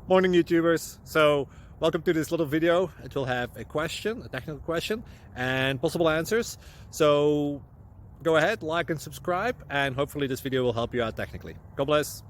Morning YouTubers. So welcome to this little video. It will have a question, a technical question, and possible answers. So go ahead, like and subscribe, and hopefully this video will help you out technically. God bless.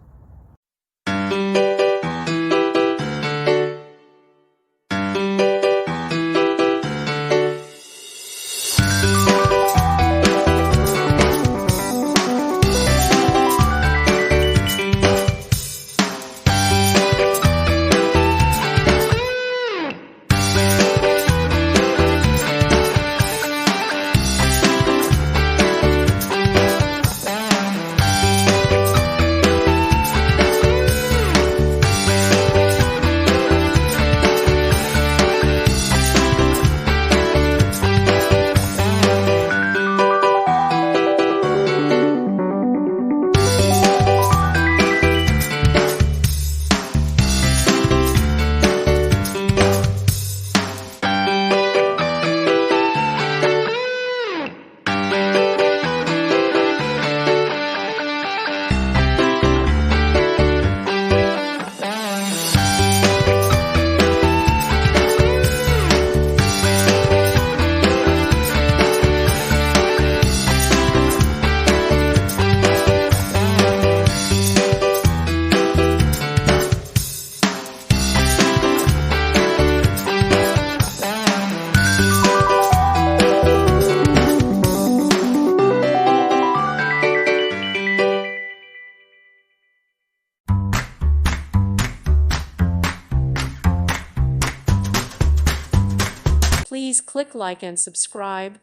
Please click like and subscribe.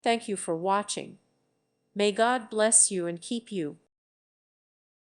Thank you for watching. May God bless you and keep you.